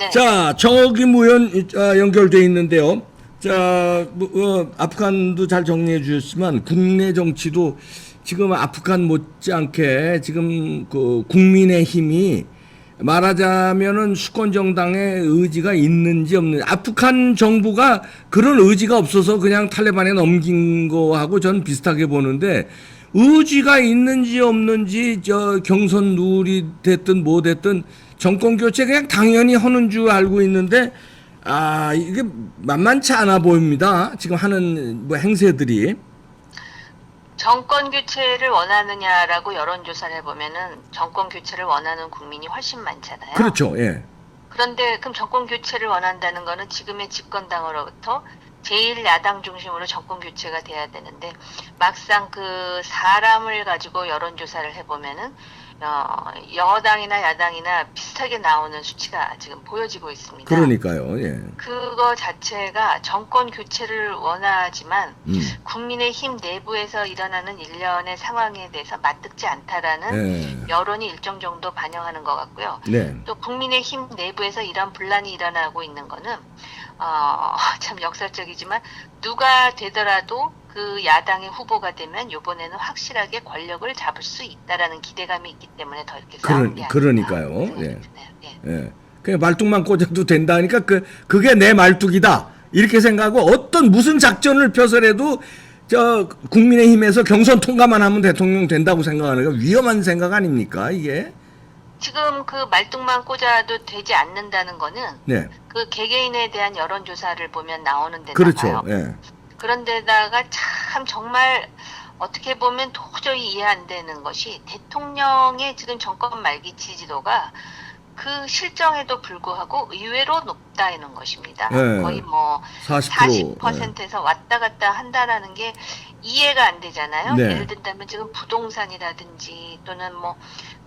네. 자, 정옥임 의원 연결돼 있는데요. 자, 아프간도 잘 정리해 주셨지만 국내 정치도 지금 아프간 못지않게 지금 그 국민의힘이 말하자면은 수권 정당의 의지가 있는지 없는지, 아프간 정부가 그런 의지가 없어서 그냥 탈레반에 넘긴 거하고 전 비슷하게 보는데, 의지가 있는지 없는지 저 경선 룰이 됐든 뭐 됐든 정권 교체 그냥 당연히 하는 줄 알고 있는데, 이게 만만치 않아 보입니다. 지금 하는 뭐 행세들이. 정권 교체를 원하느냐라고 여론조사를 해보면은 정권 교체를 원하는 국민이 훨씬 많잖아요. 그렇죠. 예. 그런데 그럼 정권 교체를 원한다는 거는 지금의 집권당으로부터 제1야당 중심으로 정권 교체가 돼야 되는데, 막상 그 사람을 가지고 여론조사를 해보면은 여당이나 야당이나 비슷하게 나오는 수치가 지금 보여지고 있습니다. 그러니까요. 예. 그거 자체가 정권 교체를 원하지만 국민의힘 내부에서 일어나는 일련의 상황에 대해서 맞듣지 않다라는 예. 여론이 일정 정도 반영하는 것 같고요. 네. 또 국민의힘 내부에서 이런 분란이 일어나고 있는 거는 참 역설적이지만 누가 되더라도 그 야당의 후보가 되면 이번에는 확실하게 권력을 잡을 수 있다라는 기대감이 있기 때문에 더 이렇게 싸우는 게 아닐까. 그러니까요. 생각이 예. 드네요. 예. 예. 그냥 말뚝만 꽂아도 된다니까 그게 내 말뚝이다. 이렇게 생각하고 어떤 무슨 작전을 펴서라도 저 국민의힘에서 경선 통과만 하면 대통령 된다고 생각하는 거 위험한 생각 아닙니까, 이게? 지금 그 말뚝만 꽂아도 되지 않는다는 거는 네. 그 개개인에 대한 여론조사를 보면 나오는 데다가요. 그렇죠. 예. 그런데다가 참 정말 어떻게 보면 도저히 이해 안 되는 것이, 대통령의 지금 정권 말기 지지도가 그 실정에도 불구하고 의외로 높다는 것입니다. 네. 거의 뭐 40%. 40%에서 왔다 갔다 한다라는 게 이해가 안 되잖아요. 네. 예를 든다면 지금 부동산이라든지 또는 뭐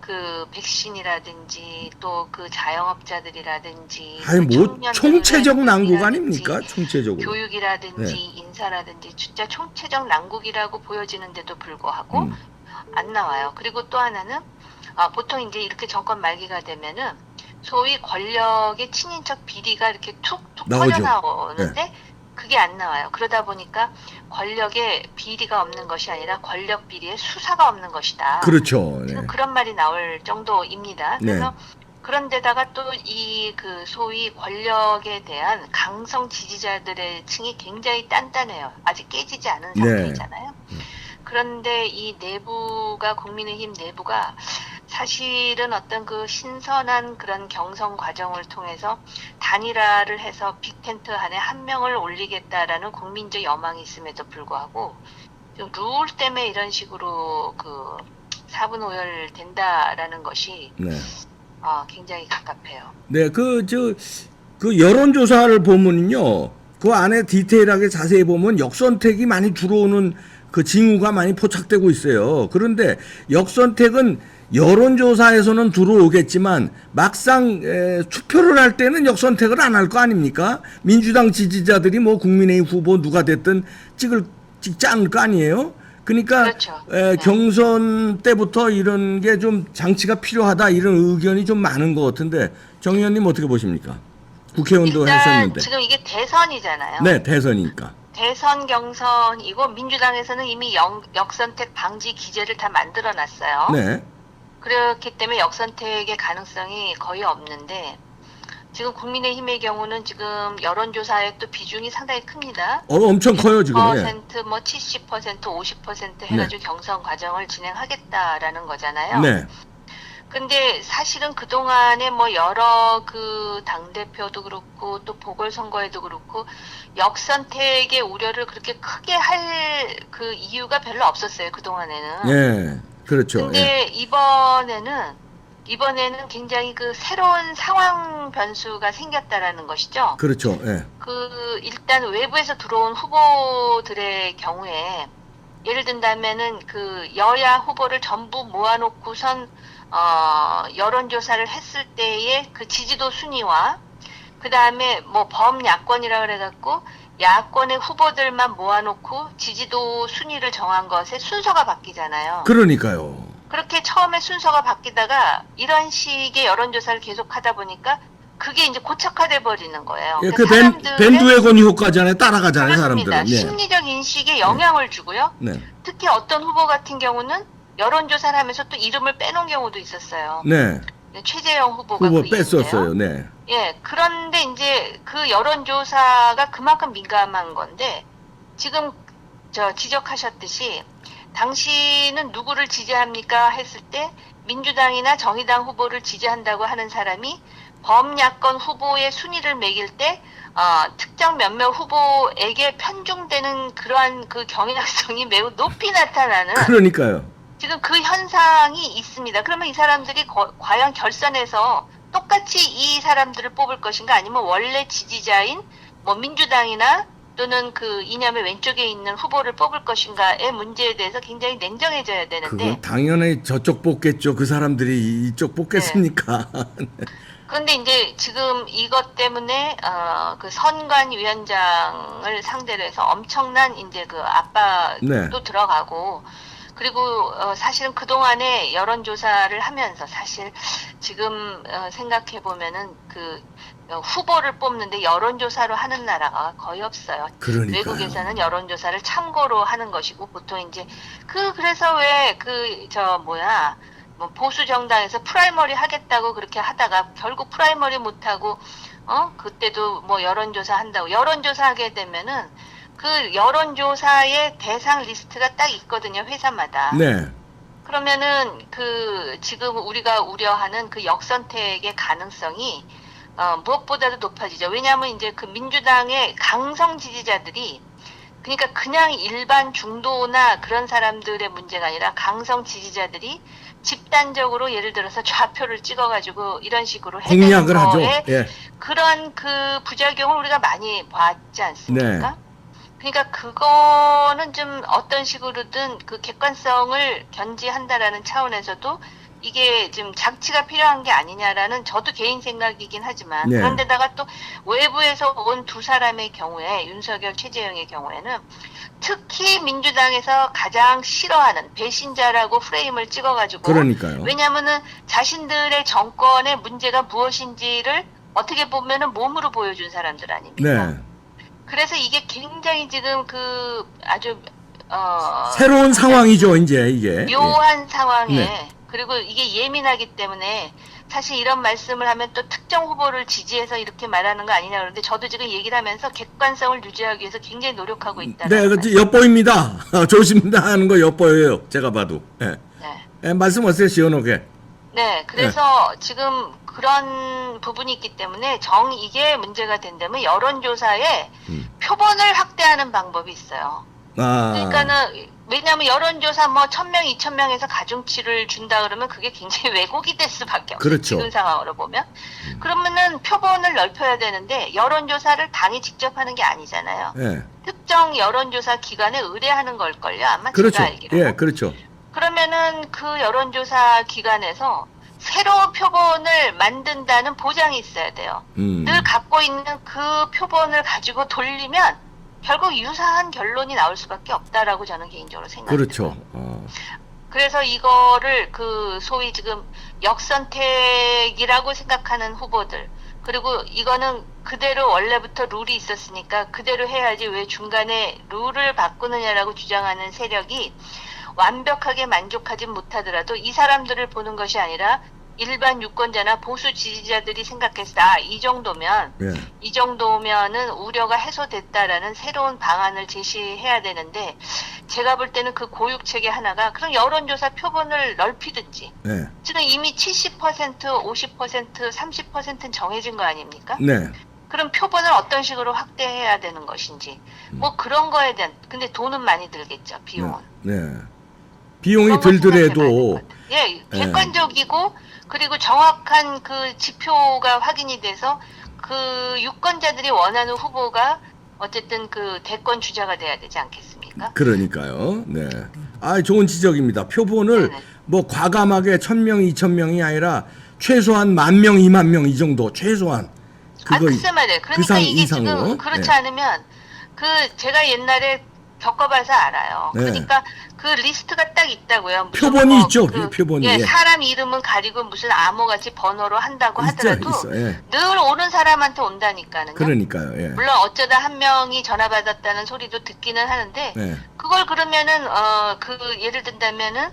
그 백신이라든지 또 그 자영업자들이라든지 아니 뭐 청년들의 총체적 난국 백신이라든지 아닙니까? 총체적으로. 교육이라든지 네. 인사라든지 진짜 총체적 난국이라고 보여지는데도 불구하고 음. 안 나와요. 그리고 또 하나는 보통 이제 이렇게 정권 말기가 되면은 소위 권력의 친인척 비리가 이렇게 툭툭 나오죠. 터져 나오는데 그게 안 나와요. 그러다 보니까 권력의 비리가 없는 것이 아니라 권력 비리의 수사가 없는 것이다. 그렇죠. 네. 지금 그런 말이 나올 정도입니다. 네. 그래서 그런데다가 또 이 그 소위 권력에 대한 강성 지지자들의 층이 굉장히 단단해요. 아직 깨지지 않은 네. 상태이잖아요. 그런데 이 내부가, 국민의힘 내부가 사실은 어떤 그 신선한 그런 경선 과정을 통해서 단일화를 해서 빅텐트 안에 한 명을 올리겠다라는 국민적 여망이 있음에도 불구하고 좀 룰 때문에 이런 식으로 그 사분오열 된다라는 것이 네. 굉장히 갑갑해요. 네, 그 여론조사를 보면요, 그 안에 디테일하게 자세히 보면 역선택이 많이 들어오는 그 징후가 많이 포착되고 있어요. 그런데 역선택은 여론조사에서는 들어오겠지만 막상 투표를 할 때는 역선택을 안 할 거 아닙니까? 민주당 지지자들이 뭐 국민의힘 후보 누가 됐든 찍지 않을 거 아니에요? 그러니까 그렇죠. 경선 때부터 이런 게 좀 장치가 필요하다, 이런 의견이 좀 많은 것 같은데 정 의원님 어떻게 보십니까? 국회의원도 일단 하셨는데. 지금 이게 대선이잖아요. 네, 대선이니까. 대선 경선이고 민주당에서는 이미 역선택 방지 기제를 다 만들어 놨어요. 네. 그렇기 때문에 역선택의 가능성이 거의 없는데, 지금 국민의힘의 경우는 지금 여론조사의 또 비중이 상당히 큽니다. 엄청 커요 지금. 100%, 뭐 70%, 50% 해가지고 경선 과정을 진행하겠다라는 거잖아요. 네. 근데 사실은 그동안에 뭐 여러 그 당대표도 그렇고 또 보궐선거에도 그렇고 역선택의 우려를 그렇게 크게 할 그 이유가 별로 없었어요, 그동안에는. 예. 그렇죠. 근데 이번에는 굉장히 그 새로운 상황 변수가 생겼다라는 것이죠. 그렇죠. 예. 그 일단 외부에서 들어온 후보들의 경우에 예를 든다면은 그 여야 후보를 전부 모아놓고선 여론조사를 했을 때의 그 지지도 순위와 그 다음에 뭐 범야권이라 그래갖고 야권의 후보들만 모아놓고 지지도 순위를 정한 것에 순서가 바뀌잖아요. 그러니까요. 그렇게 처음에 순서가 바뀌다가 이런 식의 여론조사를 계속 하다 보니까 그게 이제 고착화돼 버리는 거예요. 예, 그러니까 그 사람들의 밴드웨건 효과잖아요. 따라가잖아요, 그렇습니다. 사람들은. 예. 심리적 인식에 영향을 주고요. 네. 특히 어떤 후보 같은 경우는 여론조사를 하면서 또 이름을 빼놓은 경우도 있었어요. 네. 최재형 후보가 후보 그 뺐었어요. 이유인데요. 네. 예, 그런데 이제 그 여론조사가 그만큼 민감한 건데 지금 저 지적하셨듯이 당신은 누구를 지지합니까? 했을 때 민주당이나 정의당 후보를 지지한다고 하는 사람이 범야권 후보의 순위를 매길 때 특정 몇몇 후보에게 편중되는 그러한 그 경향성이 매우 높이 나타나는 그러니까요. 지금 그 현상이 있습니다. 그러면 이 사람들이 과연 결선에서 똑같이 이 사람들을 뽑을 것인가 아니면 원래 지지자인 뭐 민주당이나 또는 그 이념의 왼쪽에 있는 후보를 뽑을 것인가의 문제에 대해서 굉장히 냉정해져야 되는데 그건 당연히 저쪽 뽑겠죠. 그 사람들이 이쪽 뽑겠습니까? 그런데 이제 지금 이것 때문에 그 선관위원장을 상대로 해서 엄청난 이제 그 압박도 네. 들어가고 그리고 사실은 그동안에 여론조사를 하면서 사실 지금 생각해 보면은 그 후보를 뽑는데 여론조사로 하는 나라가 거의 없어요. 그러니까요. 외국에서는 여론조사를 참고로 하는 것이고 보통 이제 그래서 왜 뭐 보수 정당에서 프라이머리 하겠다고 그렇게 하다가 결국 프라이머리 못 하고 그때도 뭐 여론조사 한다고 여론조사 하게 되면은 그 여론조사의 대상 리스트가 딱 있거든요, 회사마다. 네. 그러면은 그 지금 우리가 우려하는 그 역선택의 가능성이 무엇보다도 높아지죠. 왜냐하면 이제 그 민주당의 강성 지지자들이 그러니까 그냥 일반 중도나 그런 사람들의 문제가 아니라 강성 지지자들이 집단적으로 예를 들어서 좌표를 찍어가지고 이런 식으로 해대는 공략을 하죠. 거에 예. 그런 그 부작용을 우리가 많이 봤지 않습니까? 네. 그러니까 그거는 좀 어떤 식으로든 그 객관성을 견지한다라는 차원에서도 이게 좀 장치가 필요한 게 아니냐라는 저도 개인 생각이긴 하지만 네. 그런데다가 또 외부에서 온 두 사람의 경우에 윤석열, 최재형의 경우에는 특히 민주당에서 가장 싫어하는 배신자라고 프레임을 찍어가지고 그러니까요. 왜냐하면은 자신들의 정권의 문제가 무엇인지를 어떻게 보면은 몸으로 보여준 사람들 아닙니까? 네. 그래서 이게 굉장히 지금 그 아주 새로운 상황이죠, 이제 이게. 묘한 상황에 네. 그리고 이게 예민하기 때문에 사실 이런 말씀을 하면 또 특정 후보를 지지해서 이렇게 말하는 거 아니냐 그러는데 저도 지금 얘기를 하면서 객관성을 유지하기 위해서 굉장히 노력하고 있다. 네, 그 엿보입니다. 조심다 하는 거 엿보여요. 제가 봐도. 네. 네. 네, 말씀하세요, 시원하게. 네, 그래서 지금 그런 부분이 있기 때문에 이게 문제가 된다면 여론조사에 표본을 확대하는 방법이 있어요. 그러니까는 왜냐하면 여론조사 뭐 1,000명, 2,000명에서 가중치를 준다 그러면 그게 굉장히 왜곡이 될 수밖에 없어요. 그렇죠. 지금 상황으로 보면. 그러면은 표본을 넓혀야 되는데 여론조사를 당이 직접 하는 게 아니잖아요. 네. 특정 여론조사 기관에 의뢰하는 걸걸요. 아마 그렇죠. 제가 알기로는. 예, 그렇죠. 그러면은 그 여론조사 기관에서 새로운 표본을 만든다는 보장이 있어야 돼요. 늘 갖고 있는 그 표본을 가지고 돌리면 결국 유사한 결론이 나올 수밖에 없다라고 저는 개인적으로 생각합니다. 그렇죠. 그래서 이거를 그 소위 지금 역선택이라고 생각하는 후보들 그리고 이거는 그대로 원래부터 룰이 있었으니까 그대로 해야지 왜 중간에 룰을 바꾸느냐라고 주장하는 세력이 완벽하게 만족하지 못하더라도 이 사람들을 보는 것이 아니라 일반 유권자나 보수 지지자들이 생각했을 때 이 정도면 예. 이 정도면은 우려가 해소됐다라는 새로운 방안을 제시해야 되는데 제가 볼 때는 그 고육책의 하나가 그럼 여론조사 표본을 넓히든지 네. 지금 이미 70%, 50%, 30%는 정해진 거 아닙니까? 네. 그럼 표본을 어떤 식으로 확대해야 되는 것인지 뭐 그런 거에 대한 근데 돈은 많이 들겠죠 비용은. 네. 비용이 그런 거 생각해봐야 될것 들더라도 같아요. 예, 객관적이고 그리고 정확한 그 지표가 확인이 돼서 그 유권자들이 원하는 후보가 어쨌든 그 대권 주자가 돼야 되지 않겠습니까? 그러니까요. 네. 좋은 지적입니다. 표본을 네네. 뭐 과감하게 1,000명, 2,000명이 아니라 최소한 10,000명, 20,000명 이 정도 최소한 그거 글쎄 말이에요. 그러니까 그 이게 이상으로. 지금 그렇지 네. 않으면 그 제가 옛날에 겪어봐서 알아요. 네. 그러니까 그 리스트가 딱 있다고요. 무슨 표본이 뭐 있죠. 표본이. 예, 예. 사람 이름은 가리고 무슨 암호같이 번호로 한다고 하더라도 있어. 예. 늘 오는 사람한테 온다니까요. 그러니까요. 예. 물론 어쩌다 한 명이 전화 받았다는 소리도 듣기는 하는데 예. 그걸 그러면은 그 예를 든다면은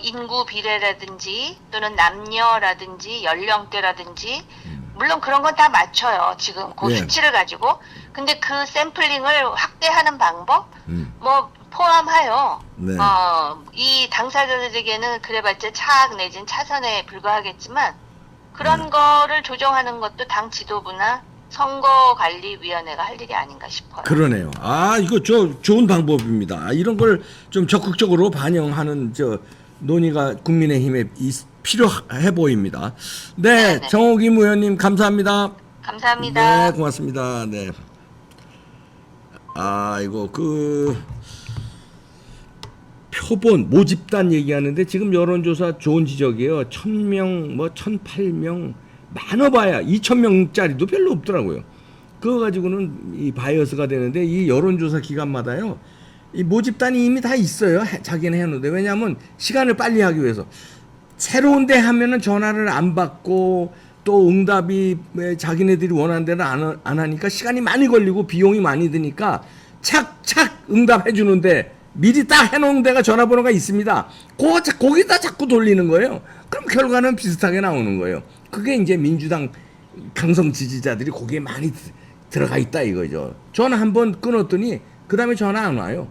인구 비례라든지 또는 남녀라든지 연령대라든지 물론 그런 건 다 맞춰요. 지금 그 예. 수치를 가지고. 근데 그 샘플링을 확대하는 방법 뭐 포함하여 네. 이 당사자들에게는 그래봤자 차악 내진 차선에 불과하겠지만 그런 거를 조정하는 것도 당 지도부나 선거관리위원회가 할 일이 아닌가 싶어요. 그러네요. 아, 이거 좋은 방법입니다. 이런 걸 좀 적극적으로 반영하는 논의가 국민의힘에 필요해 보입니다. 네, 네네. 정옥임 의원님 감사합니다. 감사합니다. 네, 고맙습니다. 네. 아, 이거 표본 모집단 얘기하는데 지금 여론조사 좋은 지적이에요. 1000명, 1008명 많아봐야 2000명짜리도 별로 없더라고요. 그거 가지고는 이 바이어스가 되는데 이 여론조사 기간마다요. 이 모집단이 이미 다 있어요. 자기는 해놓는데 왜냐하면 시간을 빨리 하기 위해서 새로운데 하면은 전화를 안 받고 또 응답이 자기네들이 원하는 데는 안 하니까 시간이 많이 걸리고 비용이 많이 드니까 착착 응답해 주는데 미리 딱 해놓은 데가 전화번호가 있습니다. 거기다 자꾸 돌리는 거예요. 그럼 결과는 비슷하게 나오는 거예요. 그게 이제 민주당 강성 지지자들이 거기에 많이 들어가 있다 이거죠. 전화 한번 끊었더니 그 다음에 전화 안 와요.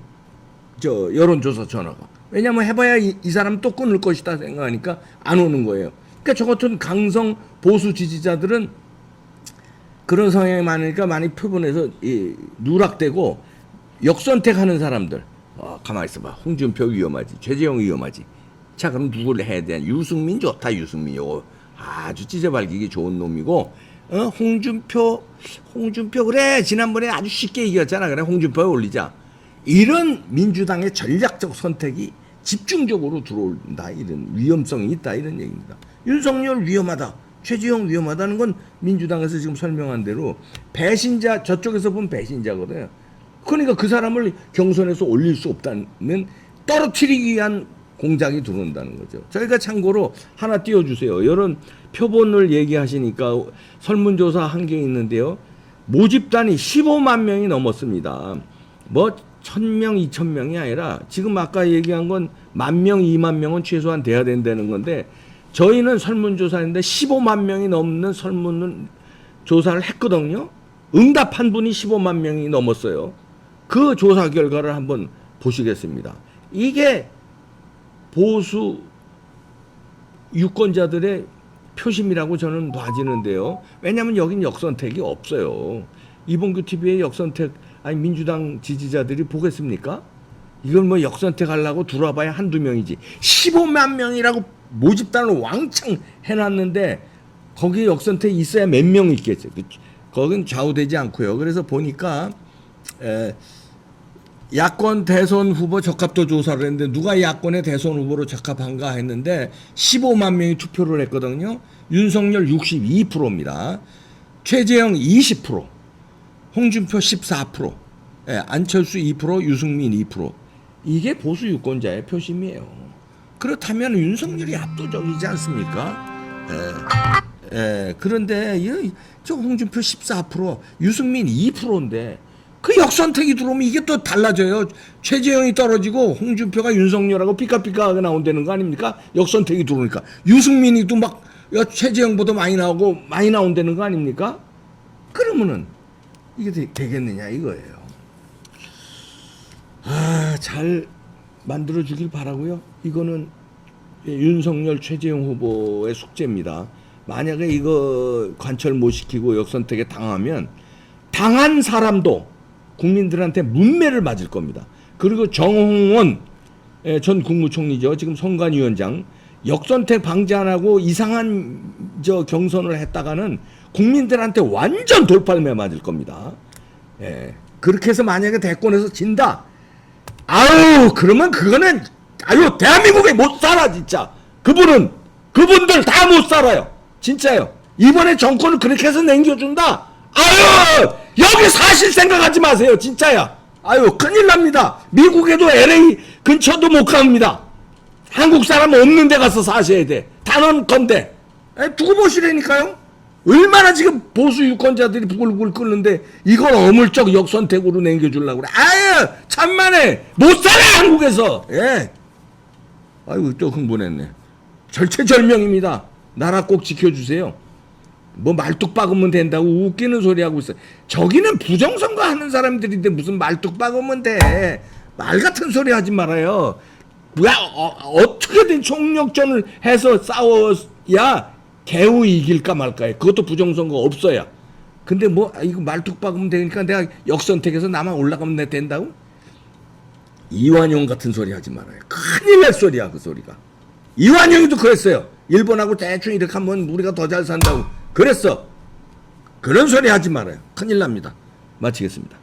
여론조사 전화가. 왜냐면 해봐야 이 사람 또 끊을 것이다 생각하니까 안 오는 거예요. 그러니까 저 같은 강성 보수 지지자들은 그런 성향이 많으니까 많이 표본에서 누락되고 역선택하는 사람들. 가만히 있어봐. 홍준표 위험하지. 최재형 위험하지. 자, 그럼 누구를 해야 되냐. 유승민 좋다. 유승민 요거 아주 찢어발기기 좋은 놈이고 홍준표 그래. 지난번에 아주 쉽게 이겼잖아. 그래 홍준표에 올리자. 이런 민주당의 전략적 선택이 집중적으로 들어온다. 이런 위험성이 있다. 이런 얘기입니다. 윤석열 위험하다. 최재형 위험하다는 건 민주당에서 지금 설명한 대로 배신자, 저쪽에서 본 배신자거든요. 그러니까 그 사람을 경선에서 올릴 수 없다면 떨어뜨리기 위한 공작이 들어온다는 거죠. 저희가 참고로 하나 띄워주세요. 이런 표본을 얘기하시니까 설문조사 한 게 있는데요. 모집단이 15만 명이 넘었습니다. 1000명, 2000명이 아니라 지금 아까 얘기한 건 10,000명, 2만 명은 최소한 돼야 된다는 건데 저희는 설문조사인데 15만 명이 넘는 설문 조사를 했거든요. 응답한 분이 15만 명이 넘었어요. 그 조사 결과를 한번 보시겠습니다. 이게 보수 유권자들의 표심이라고 저는 봐지는데요. 왜냐하면 여긴 역선택이 없어요. 이봉규 TV의 역선택 아니 민주당 지지자들이 보겠습니까? 이건 역선택하려고 들어와봐야 한두 명이지 15만 명이라고 모집단을 왕창 해놨는데 거기에 역선택이 있어야 몇 명 있겠죠. 거긴 좌우되지 않고요. 그래서 보니까 야권 대선 후보 적합도 조사를 했는데 누가 야권의 대선 후보로 적합한가 했는데 15만 명이 투표를 했거든요. 윤석열 62%입니다. 최재형 20%, 홍준표 14%, 안철수 2%, 유승민 2%. 이게 보수 유권자의 표심이에요. 그렇다면 윤석열이 압도적이지 않습니까? 그런데 저 홍준표 14%, 유승민 2%인데 그 역선택이 들어오면 이게 또 달라져요. 최재형이 떨어지고 홍준표가 윤석열하고 삐까삐까하게 나온다는 거 아닙니까? 역선택이 들어오니까. 유승민이 또 막 최재형보다 많이 나오고 많이 나온다는 거 아닙니까? 그러면은 이게 되겠느냐 이거예요. 잘 만들어주길 바라고요. 이거는 윤석열 최재형 후보의 숙제입니다. 만약에 이거 관철 못 시키고 역선택에 당하면 당한 사람도 국민들한테 문매를 맞을 겁니다. 그리고 정홍원 전 국무총리죠. 지금 선관위원장 역선택 방지 안 하고 이상한 경선을 했다가는 국민들한테 완전 돌팔매 맞을 겁니다. 그렇게 해서 만약에 대권에서 진다. 그러면 그거는 대한민국에 못 살아 진짜. 그분들 다 못 살아요. 진짜요. 이번에 정권을 그렇게 해서 남겨준다. 여기 사실 생각하지 마세요. 진짜야. 아유, 큰일 납니다. 미국에도 LA 근처도 못 갑니다. 한국 사람 없는 데 가서 사셔야 돼. 단언컨대. 두고 보시라니까요. 얼마나 지금 보수 유권자들이 부글부글 끓는데 이걸 어물쩍 역선택으로 남겨주려고 그래. 아유, 참만해. 못 살아, 한국에서. 예. 아유, 또 흥분했네. 절체절명입니다. 나라 꼭 지켜주세요. 뭐 말뚝 박으면 된다고 웃기는 소리 하고 있어요. 저기는 부정선거 하는 사람들인데 무슨 말뚝 박으면 돼. 말 같은 소리 하지 말아요. 뭐야, 어떻게든 총력전을 해서 싸워야 개우 이길까 말까요. 그것도 부정선거 없어야. 근데 뭐 이거 말뚝 박으면 되니까 내가 역선택해서 나만 올라가면 내 된다고? 이완용 같은 소리 하지 말아요. 큰일 날 소리야, 그 소리가. 이완용도 그랬어요. 일본하고 대충 이렇게 하면 우리가 더 잘 산다고 그랬어. 그런 소리 하지 말아요. 큰일 납니다. 마치겠습니다.